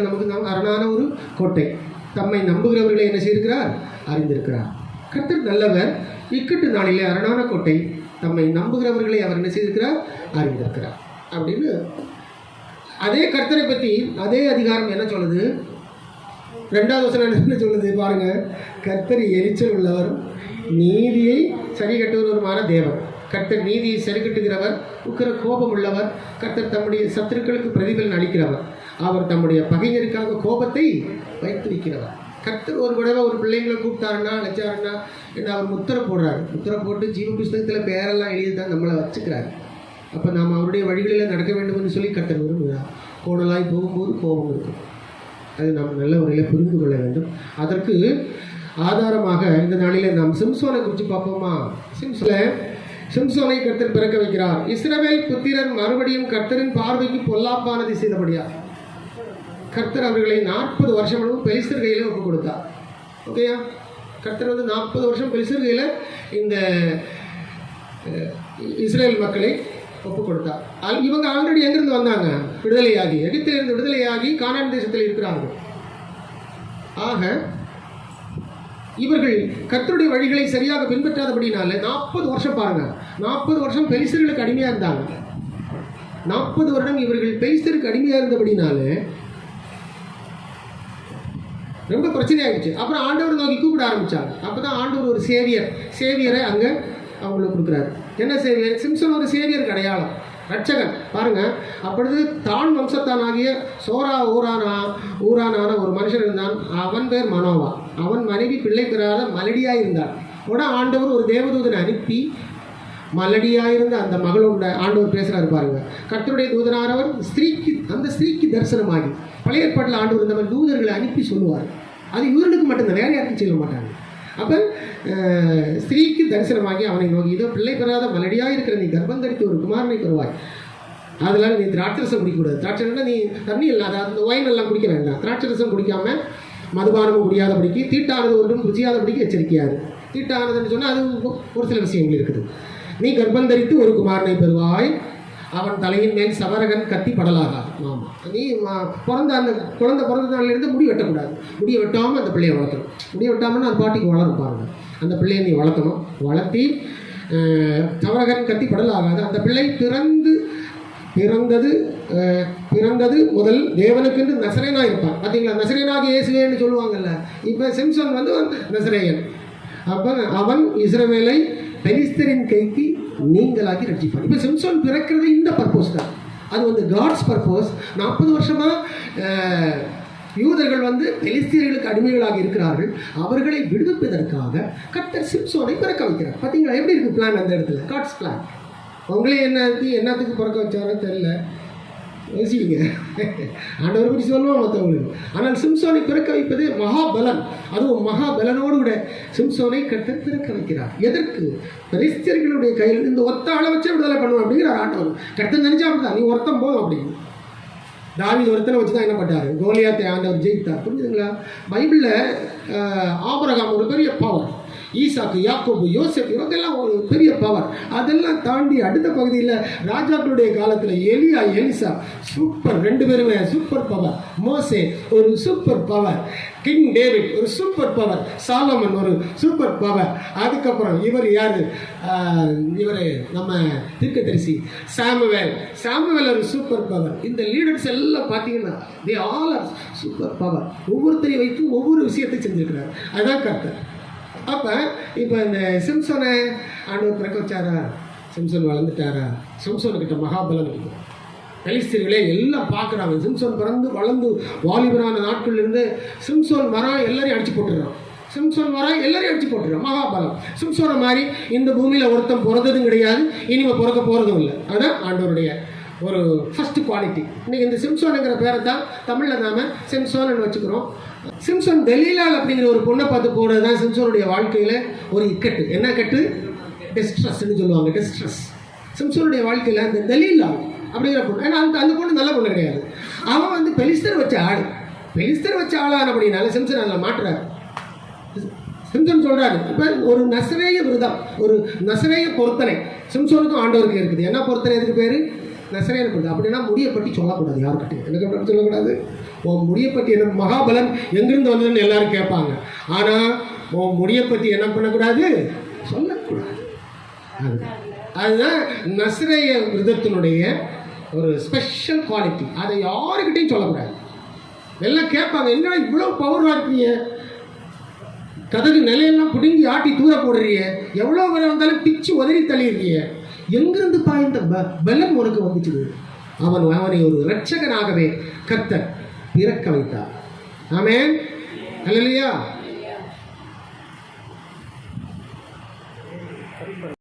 நமக்கு அரணான ஒரு கோட்டை. தம்மை நம்புகிறவர்களை என்ன செய்திருக்கிறார்? அறிந்திருக்கிறார். கர்த்தர் நல்லவர், இக்கட்டு நாளிலே அரணான கோட்டை, தம்மை நம்புகிறவர்களை அவர் என்ன செய்திருக்கிறார்? அறிந்திருக்கிறார் அப்படின்னு அதே கர்த்தரை பற்றி அதே அதிகாரம் என்ன சொல்லுது? 2வது வசனம் என்ன சொல்லுது பாருங்க. கர்த்தர் எரிச்சல் உள்ளவர், நீதியை சரி கட்டுகிறவருமான தேவன். கர்த்தர் நீதியை சரி கட்டுகிறவர், உக்கிர கோபம் உள்ளவர். கர்த்தர் தம்முடைய சத்துருக்களுக்கு பிரதிபலன் அளிக்கிறவர். அவர் தம்முடைய பகைஞருக்காக கோபத்தை வைத்து வைக்கிறவர். கர்த்தர் ஒரு தடவை ஒரு பிள்ளைங்களை கூப்பிட்டாருன்னா அழைச்சாருன்னா என்ன அவர் முத்திரை போடுறாரு. முத்திரை போட்டு ஜீவ புஸ்தகத்தில் பேரெல்லாம் எழுதி தான் நம்மளை வச்சுக்கிறாரு. அப்போ நாம் அவருடைய வழிகளில் நடக்க வேண்டும்னு சொல்லி கர்த்தர் விரும்புகிறார். கோணலாய் போகும்போது கோபம் இருக்கும். அது நாம் நல்ல முறையில் புரிந்து கொள்ள வேண்டும். அதற்கு ஆதாரமாக இந்த நாளில் நாம் சிம்சோனை குறித்து பார்ப்போமா? சிம்சோனை கர்த்தர் பிறக்க வைக்கிறார். இஸ்ரவேல் புத்திரர் மறுபடியும் கர்த்தரின் பார்வைக்கு பொல்லாப்பானதை செய்தபடியார் கர்த்தர் அவர்களை 40 வருஷம் பெலிஸ்தர் கையில் ஒப்பு கொடுத்தார். ஓகேயா? கர்த்தர் 40 வருஷம் பெலிஸ்தர் கையில் இந்த இஸ்ரேல் மக்களை ஒப்பு கொடுத்தார். இவங்க ஆல்ரெடி எங்கிருந்து வந்தாங்க? விடுதலையாகி, எகிப்திலிருந்து விடுதலையாகி கானான் தேசத்தில் இருக்கிறார்கள். ஆக இவர்கள் கர்த்தருடைய வழிகளை சரியாக பின்பற்றாதபடினால 40 வருஷம் பாருங்க, 40 வருஷம் பெலிஸ்தர்களுக்கு அடிமையாக இருந்தாங்க. 40 வருடம் இவர்கள் பெலிஸ்தருக்கு அடிமையாக இருந்தபடினால ரொம்ப பிரச்சனை ஆகிடுச்சு. அப்புறம் ஆண்டவர் நோக்கி கூப்பிட ஆரம்பித்தாங்க. அப்போ தான் ஆண்டவர் ஒரு சேவியரை அங்கே அவங்களுக்கு கொடுக்குறாரு. என்ன சேவியர்? சிம்சன் ஒரு சேவியருக்கு அடையாளம், ரட்சகன். பாருங்கள், அப்பொழுது தான் வம்சத்தானாகிய சோரா ஊரானான ஒரு மனுஷன் இருந்தான். அவன் பேர் மனோவா. அவன் மனைவி பிள்ளை பெறாத மலடியாக இருந்தான். உடனே ஆண்டவர் ஒரு தேவதூதனை அனுப்பி மலடியாயிருந்த அந்த மகளோட ஆண்டவர் பேசுகிறாரு பாருங்க. கர்த்தருடைய தூதனானவர் அந்த ஸ்திரீக்கு தரிசனமாகி, பழைய ஏற்பாட்டில் ஆண்டவர் இந்த மாதிரி தூதர்களை அனுப்பி சொல்லுவார். அது இவர்களுக்கு மட்டும்தான், வேற யாருக்கும் சொல்ல மாட்டாங்க. அப்போ ஸ்திரீக்கு தரிசனமாகி அவனை நோக்கி, இதோ பிள்ளை பெறாத மலடியாக இருக்கிற நீ கர்ப்பம் தரித்து ஒரு குமாரனை பெறுவாய். அதனால் நீ திராட்சரசம் குடிக்கக்கூடாது. திராட்சைன்னா நீ தண்ணி இல்லை, அந்த ஒயின் எல்லாம் குடிக்க வேண்டாம். திராட்சரசம் குடிக்காமல் மதுபானமும் குடியாதபடிக்கு, தீட்டானது ஒன்றும் ருச்சியாதபடிக்கு எச்சரிக்கையாது. தீட்டானதுன்னு சொன்னால் அது ஒரு சில விஷயங்கள் இருக்குது. நீ கர்ப்பம் தரித்து ஒரு குமாரனை பெறுவாய், அவன் தலையின் மேல் சவரகன் கத்தி படலாகாது. ஆமாம், நீ அந்த குழந்தை பிறந்த நாளிலிருந்து முடி வெட்டக்கூடாது. முடியை வெட்டாமல் அந்த பிள்ளையை வளர்த்தணும். முடியை வெட்டாமல் அந்த பாட்டிக்கு வளரும் பாருங்க. அந்த பிள்ளையை நீ வளர்த்தணும். வளர்த்தி சவரகன் கத்தி படலாகாது. அந்த பிள்ளை பிறந்தது முதல் தேவனுக்கு நசரேனாக இருப்பான். பார்த்தீங்களா? நசரேனாக இயேசுவேன்னு சொல்லுவாங்கல்ல. இப்போ சிம்சன் நசரேயன். அப்போ அவன் இஸ்ரவேலை பெலிஸ்தரின் கைக்கு நீங்களாக்கி ரட்சிப்பான். இப்போ சிம்சோன் பிறக்கிறது இந்த பர்பஸ் தான். அது காட்ஸ் பர்பஸ். 40 வருஷமாக யூதர்கள் பெலிஸ்தீனர்களுக்கு அடிமைகளாக இருக்கிறார்கள். அவர்களை விடுவிப்பதற்காக கர்த்தர் சிம்சோனை பிறக்க வைக்கிறார். பார்த்தீங்களா எப்படி இருக்குது பிளான்? அந்த இடத்துல காட்ஸ் பிளான். அவங்களே என்னத்துக்கு பிறக்க வச்சாரோ தெரியல, யோசிங்க. ஆண்டவரை பற்றி சொல்லுவோம் மற்றவங்களுக்கு. ஆனால் சிம்சோனை பிறக்க வைப்பது மகாபலன். அதுவும் மகாபலனோடு கூட சிம்சோனை கர்த்தர் பிறக்க வைக்கிறார். எதற்கு? பெலிஸ்தர்களுடைய கையில் இந்த ஒத்த ஆளை வச்சே விடுதலை பண்ணுவோம் அப்படிங்கிறார் ஆண்டவர். கர்த்தர் நினைச்சா அப்படிதான், நீ ஒருத்தம் போதும் அப்படின்னு. தாவீது ஒருத்தனை வச்சு தான் என்ன பண்ணார்? கோலியாத்தை ஆண்டவர் ஜெயித்தார். புரிஞ்சுதுங்களா? பைபிளில் ஆபிரகாம் ஒரு பெரிய பவர், ஈசாக்கு, யாக்கோபு, யோசேப், இவங்கெல்லாம் ஒரு பெரிய பவர். அதெல்லாம் தாண்டி அடுத்த பகுதியில் ராஜாக்களுடைய காலத்தில் எலியா, எலிசா சூப்பர், 2 பேருமே சூப்பர் பவர். மோசே ஒரு சூப்பர் பவர், கிங் டேவிட் ஒரு சூப்பர் பவர், சாலமன் ஒரு சூப்பர் பவர். அதுக்கப்புறம் இவர் யார்? இவர் நம்ம தீர்க்கதரிசி சாமுவேல் ஒரு சூப்பர் பவர். இந்த லீடர்ஸ் எல்லாம் பார்த்தீங்கன்னா they all are super power. ஒவ்வொருத்தரையும் வைத்து ஒவ்வொரு விஷயத்தை செஞ்சுருக்கிறார். அதுதான் கர்த்தர். அப்போ இப்போ இந்த சிம்சோனை ஆண்டவர் பிறக்க வச்சாரா? சிம்சோன் வளர்ந்துட்டாரா? சிம்சோனுக்கிட்ட மகாபலம் இருக்கும். பெலிஸ்தீனர்களே எல்லாம் பார்க்குறாங்க. சிம்சோன் பிறந்து வளர்ந்து வாலிபரான நாட்கள்லேருந்து சிம்சோன் வரான், எல்லாரையும் அடித்து போட்டுடுறான். மகாபலம். சிம்சோனை மாதிரி இந்த பூமியில் ஒருத்தன் பிறந்ததும் கிடையாது, இனிமேல் பிறக்க போகிறதும் இல்லை. அதுதான் ஆண்டவருடைய ஒரு ஃபஸ்ட்டு குவாலிட்டி. இன்றைக்கி இந்த சிம்சோனுங்கிற பேரை தான் தமிழில் நாம் சிம்சோன்னு வச்சுக்கிறோம். சிம்சோன் தெலீலால் அப்படிங்கிற ஒரு பொண்ணை பார்த்து போகிறது தான் சிம்சோனுடைய வாழ்க்கையில் ஒரு இக்கட்டு. என்ன கட்டு? டிஸ்ட்ரெஸ்ன்னு சொல்லுவாங்க. டிஸ்ட்ரெஸ். சிம்சோனுடைய வாழ்க்கையில் அந்த தெலீலால் அப்படிங்கிற பொண்ணு, ஏன்னா அந்த பொண்ணு நல்ல பொண்ணு கிடையாது. அவன் பெலிஸ்தர் வச்ச ஆளான அப்படின்னால சிம்சன் அதில் மாட்டுறாரு. சிம்சன் சொல்கிறாரு, இப்போ ஒரு நசரேய விரதம், ஒரு நசரேய பொருத்தனை சிம்சோனுக்கும் ஆண்டவருக்கு இருக்குது. என்ன பொருத்தனை? அதுக்கு பேர் நசரேயன் பற்றி. அப்படின்னா முடியை பற்றி சொல்லக்கூடாது யாருக்கிட்டையும். எனக்கு அப்படி சொல்லக்கூடாது. உன் முடியை பற்றி என்ன மகாபலன் எங்கிருந்து வந்ததுன்னு எல்லாரும் கேட்பாங்க. ஆனால் உன் முடியை பற்றி என்ன பண்ணக்கூடாது, சொல்லக்கூடாது. அதுதான் நசரேய விரதத்தினுடைய ஒரு ஸ்பெஷல் குவாலிட்டி. அதை யாருக்கிட்டையும் சொல்லக்கூடாது. எல்லாம் கேட்பாங்க, என்ன இவ்வளோ பவராக இருக்கீங்க, கதகு நிலையெல்லாம் பிடுங்கி ஆட்டி தூர போடுறீங்க, எவ்வளோ பேர் வந்தாலும் பிச்சு உதறி தள்ளிடுறீங்க, எங்கிருந்து பாய்ந்த பலம் உனக்கு வந்துச்சு? அவனை ஒரு இரட்சகனாகவே கர்த்தர் பிறக்க வைத்தார். ஆமென். அல்லேலூயா.